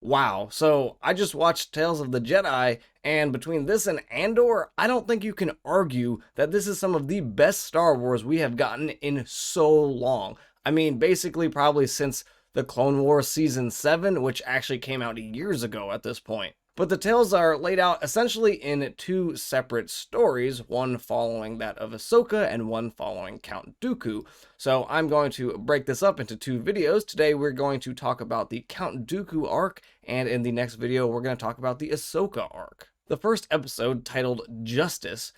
Wow, so I just watched Tales of the Jedi, and between this and Andor, I don't think you can argue that this is some of the best Star Wars we have gotten in so long. I mean, basically probably since the Clone Wars Season 7, which actually came out years ago at this point. But the tales are laid out essentially in two separate stories, one following that of Ahsoka and one following Count Dooku. So I'm going to break this up into two videos. Today we're going to talk about the Count Dooku arc, and in the next video we're going to talk about the Ahsoka arc. The first episode, titled Justice,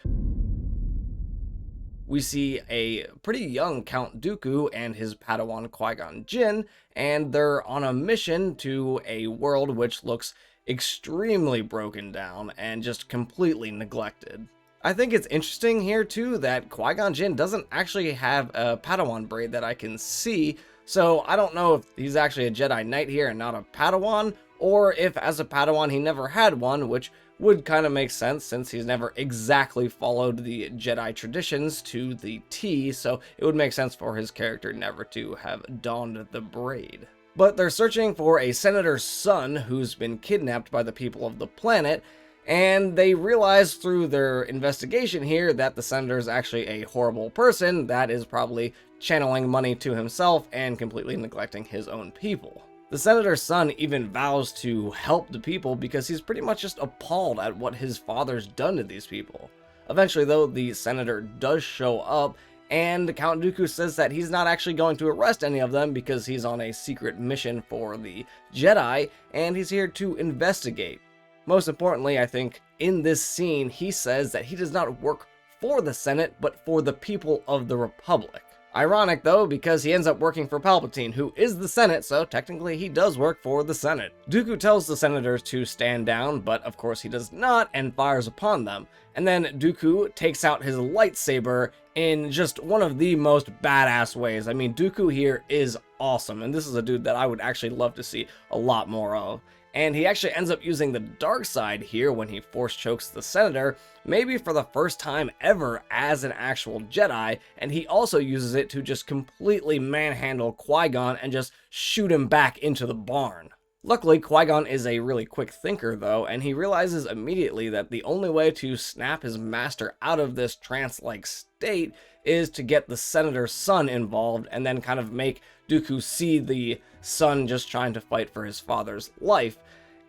we see a pretty young Count Dooku and his Padawan Qui-Gon Jinn, and they're on a mission to a world which looks extremely broken down and just completely neglected. I think it's interesting here too that Qui-Gon Jinn doesn't actually have a Padawan braid that I can see, so I don't know if he's actually a Jedi Knight here and not a Padawan, or if as a Padawan he never had one, which would kind of make sense since he's never exactly followed the Jedi traditions to the T, so it would make sense for his character never to have donned the braid. But they're searching for a senator's son who's been kidnapped by the people of the planet, and they realize through their investigation here that the senator is actually a horrible person that is probably channeling money to himself and completely neglecting his own people. The senator's son even vows to help the people because he's pretty much just appalled at what his father's done to these people. Eventually, though, the senator does show up, and Count Dooku says that he's not actually going to arrest any of them because he's on a secret mission for the Jedi, and he's here to investigate. Most importantly, I think, in this scene, he says that he does not work for the Senate, but for the people of the Republic. Ironic, though, because he ends up working for Palpatine, who is the Senate, so technically he does work for the Senate. Dooku tells the senators to stand down, but of course he does not, and fires upon them. And then Dooku takes out his lightsaber in just one of the most badass ways. I mean, Dooku here is awesome, and this is a dude that I would actually love to see a lot more of. And he actually ends up using the dark side here when he force chokes the senator, maybe for the first time ever as an actual Jedi, and he also uses it to just completely manhandle Qui-Gon and just shoot him back into the barn. Luckily, Qui-Gon is a really quick thinker though, and he realizes immediately that the only way to snap his master out of this trance-like state is to get the senator's son involved and then kind of make Dooku see the son just trying to fight for his father's life.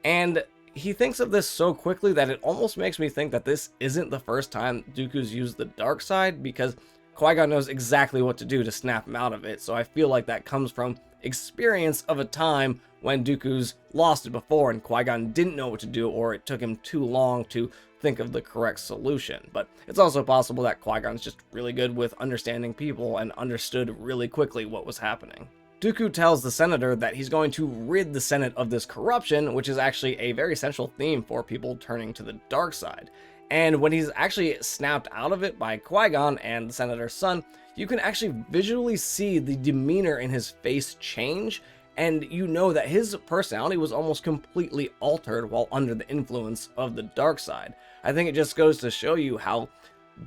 And he thinks of this so quickly that it almost makes me think that this isn't the first time Dooku's used the dark side, because Qui-Gon knows exactly what to do to snap him out of it, so I feel like that comes from experience of a time when Dooku's lost it before and Qui-Gon didn't know what to do, or it took him too long to think of the correct solution. But it's also possible that Qui-Gon's just really good with understanding people and understood really quickly what was happening. Dooku tells the senator that he's going to rid the Senate of this corruption, which is actually a very central theme for people turning to the dark side. And when he's actually snapped out of it by Qui-Gon and the senator's son, you can actually visually see the demeanor in his face change, and you know that his personality was almost completely altered while under the influence of the dark side. I think it just goes to show you how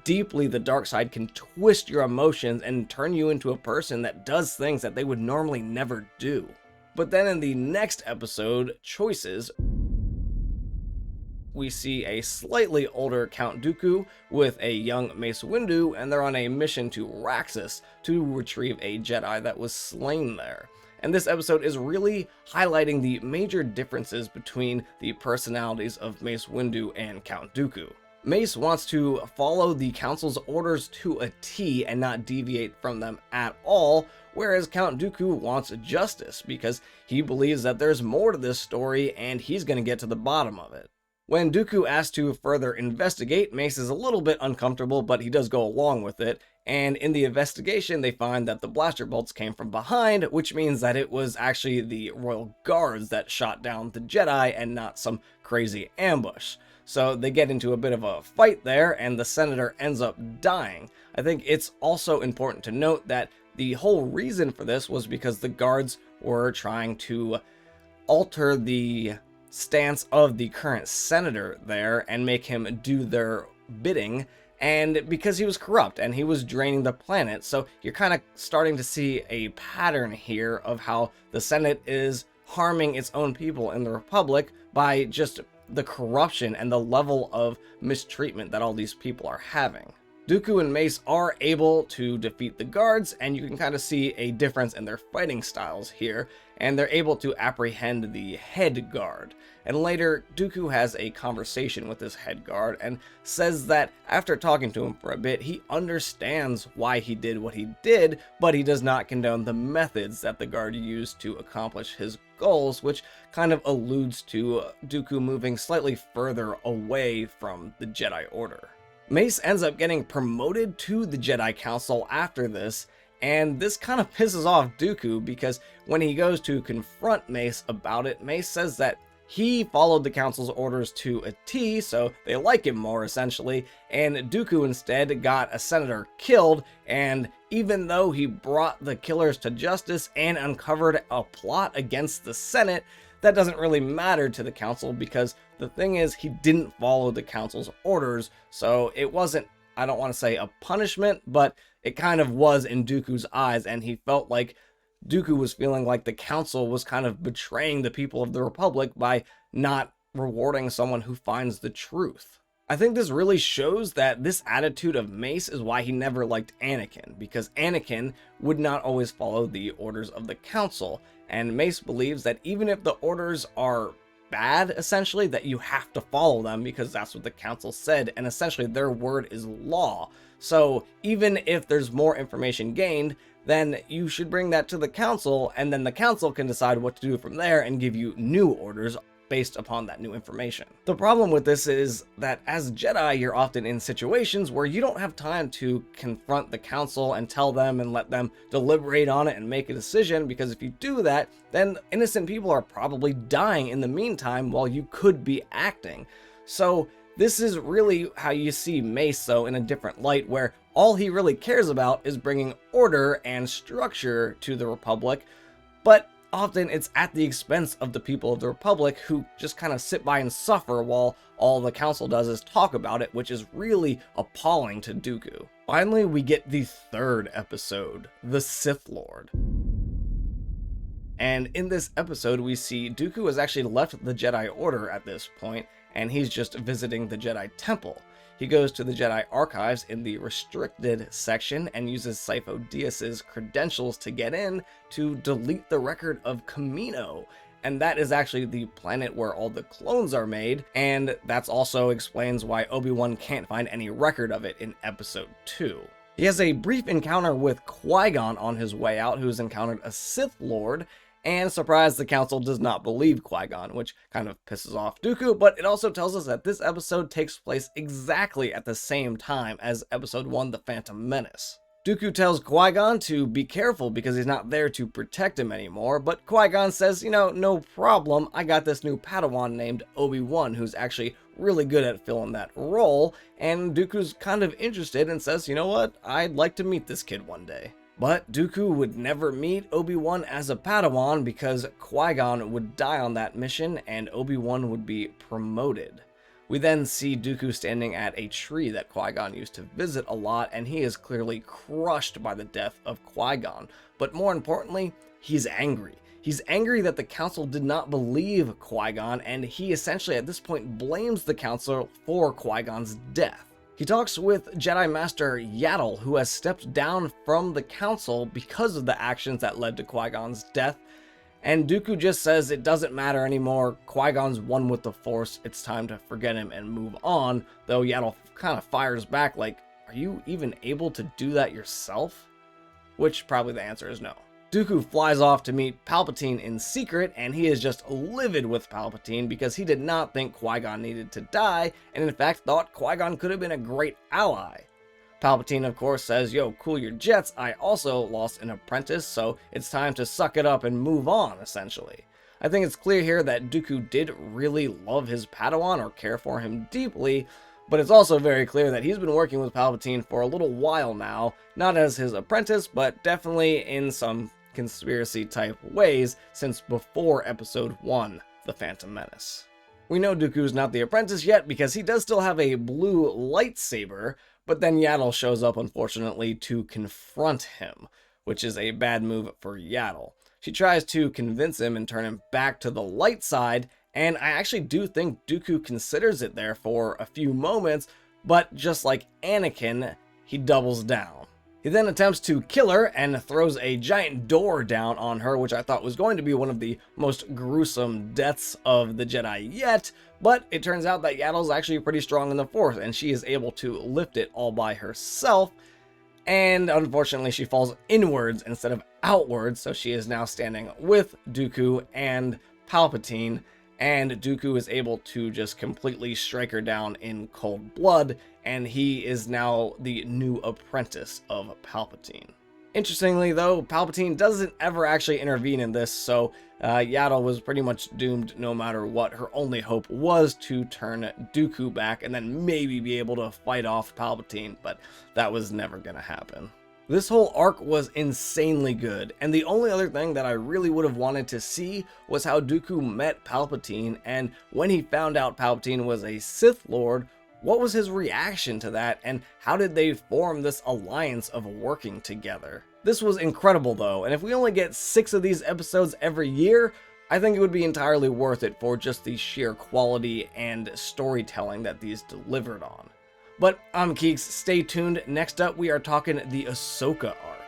deeply the dark side can twist your emotions and turn you into a person that does things that they would normally never do. But then in the next episode, Choices, we see a slightly older Count Dooku with a young Mace Windu, and they're on a mission to Raxus to retrieve a Jedi that was slain there. And this episode is really highlighting the major differences between the personalities of Mace Windu and Count Dooku. Mace wants to follow the Council's orders to a T and not deviate from them at all, whereas Count Dooku wants justice because he believes that there's more to this story and he's going to get to the bottom of it. When Dooku asks to further investigate, Mace is a little bit uncomfortable, but he does go along with it, and in the investigation they find that the blaster bolts came from behind, which means that it was actually the Royal Guards that shot down the Jedi and not some crazy ambush. So they get into a bit of a fight there, and the senator ends up dying. I think it's also important to note that the whole reason for this was because the guards were trying to alter the stance of the current senator there and make him do their bidding, and because he was corrupt and he was draining the planet. So you're kind of starting to see a pattern here of how the Senate is harming its own people in the Republic by just the corruption and the level of mistreatment that all these people are having. Dooku and Mace are able to defeat the guards, and you can kind of see a difference in their fighting styles here, and they're able to apprehend the head guard. And later, Dooku has a conversation with this head guard and says that after talking to him for a bit, he understands why he did what he did, but he does not condone the methods that the guard used to accomplish his goals, which kind of alludes to Dooku moving slightly further away from the Jedi Order. Mace ends up getting promoted to the Jedi Council after this, and this kind of pisses off Dooku because when he goes to confront Mace about it, Mace says that he followed the Council's orders to a T, so they like him more essentially, and Dooku instead got a senator killed, and even though he brought the killers to justice and uncovered a plot against the Senate, that doesn't really matter to the Council because the thing is, he didn't follow the Council's orders, so it wasn't, I don't want to say a punishment, but it kind of was in Dooku's eyes, and he felt like Dooku was feeling like the Council was kind of betraying the people of the Republic by not rewarding someone who finds the truth. I think this really shows that this attitude of Mace is why he never liked Anakin, because Anakin would not always follow the orders of the Council, and Mace believes that even if the orders are bad, essentially, that you have to follow them because that's what the Council said, and essentially their word is law. So even if there's more information gained, then you should bring that to the Council, and then the Council can decide what to do from there and give you new orders based upon that new information. The problem with this is that as Jedi, you're often in situations where you don't have time to confront the Council and tell them and let them deliberate on it and make a decision, because if you do that, then innocent people are probably dying in the meantime while you could be acting. So this is really how you see Mace, though, in a different light, where all he really cares about is bringing order and structure to the Republic, but often it's at the expense of the people of the Republic who just kind of sit by and suffer while all the Council does is talk about it, which is really appalling to Dooku. Finally, we get the third episode, the Sith Lord. And in this episode, we see Dooku has actually left the Jedi Order at this point, and he's just visiting the Jedi Temple. He goes to the Jedi Archives in the restricted section and uses Sifo Dyas's credentials to get in to delete the record of Kamino. And that is actually the planet where all the clones are made, and that also explains why Obi-Wan can't find any record of it in Episode 2. He has a brief encounter with Qui-Gon on his way out, who's encountered a Sith Lord, and surprised the Council does not believe Qui-Gon, which kind of pisses off Dooku, but it also tells us that this episode takes place exactly at the same time as Episode 1, The Phantom Menace. Dooku tells Qui-Gon to be careful because he's not there to protect him anymore, but Qui-Gon says, no problem, I got this new Padawan named Obi-Wan who's actually really good at filling that role, and Dooku's kind of interested and says, you know what, I'd like to meet this kid one day. But Dooku would never meet Obi-Wan as a Padawan because Qui-Gon would die on that mission and Obi-Wan would be promoted. We then see Dooku standing at a tree that Qui-Gon used to visit a lot, and he is clearly crushed by the death of Qui-Gon. But more importantly, he's angry. He's angry that the Council did not believe Qui-Gon, and he essentially at this point blames the Council for Qui-Gon's death. He talks with Jedi Master Yaddle, who has stepped down from the Council because of the actions that led to Qui-Gon's death, and Dooku just says it doesn't matter anymore, Qui-Gon's one with the Force, it's time to forget him and move on, though Yaddle kind of fires back like, are you even able to do that yourself? Which probably the answer is no. Dooku flies off to meet Palpatine in secret, and he is just livid with Palpatine because he did not think Qui-Gon needed to die, and in fact thought Qui-Gon could have been a great ally. Palpatine, of course, says, yo, cool your jets, I also lost an apprentice, so it's time to suck it up and move on, essentially. I think it's clear here that Dooku did really love his Padawan or care for him deeply, but it's also very clear that he's been working with Palpatine for a little while now, not as his apprentice, but definitely in some conspiracy type ways since before Episode 1, The Phantom Menace. We know Dooku's not the apprentice yet because he does still have a blue lightsaber, but then Yaddle shows up unfortunately to confront him, which is a bad move for Yaddle. She tries to convince him and turn him back to the light side, and I actually do think Dooku considers it there for a few moments, but just like Anakin, he doubles down. He then attempts to kill her and throws a giant door down on her, which I thought was going to be one of the most gruesome deaths of the Jedi yet, but it turns out that Yaddle's actually pretty strong in the Force, and she is able to lift it all by herself, and unfortunately she falls inwards instead of outwards, so she is now standing with Dooku and Palpatine, and Dooku is able to just completely strike her down in cold blood, and he is now the new apprentice of Palpatine. Interestingly though, Palpatine doesn't ever actually intervene in this, so Yaddle was pretty much doomed no matter what. Her only hope was to turn Dooku back and then maybe be able to fight off Palpatine, but that was never gonna happen. This whole arc was insanely good, and the only other thing that I really would have wanted to see was how Dooku met Palpatine, and when he found out Palpatine was a Sith Lord, what was his reaction to that, and how did they form this alliance of working together? This was incredible though, and if we only get 6 of these episodes every year, I think it would be entirely worth it for just the sheer quality and storytelling that these delivered on. But I'm Keeks, stay tuned. Next up, we are talking the Ahsoka arc.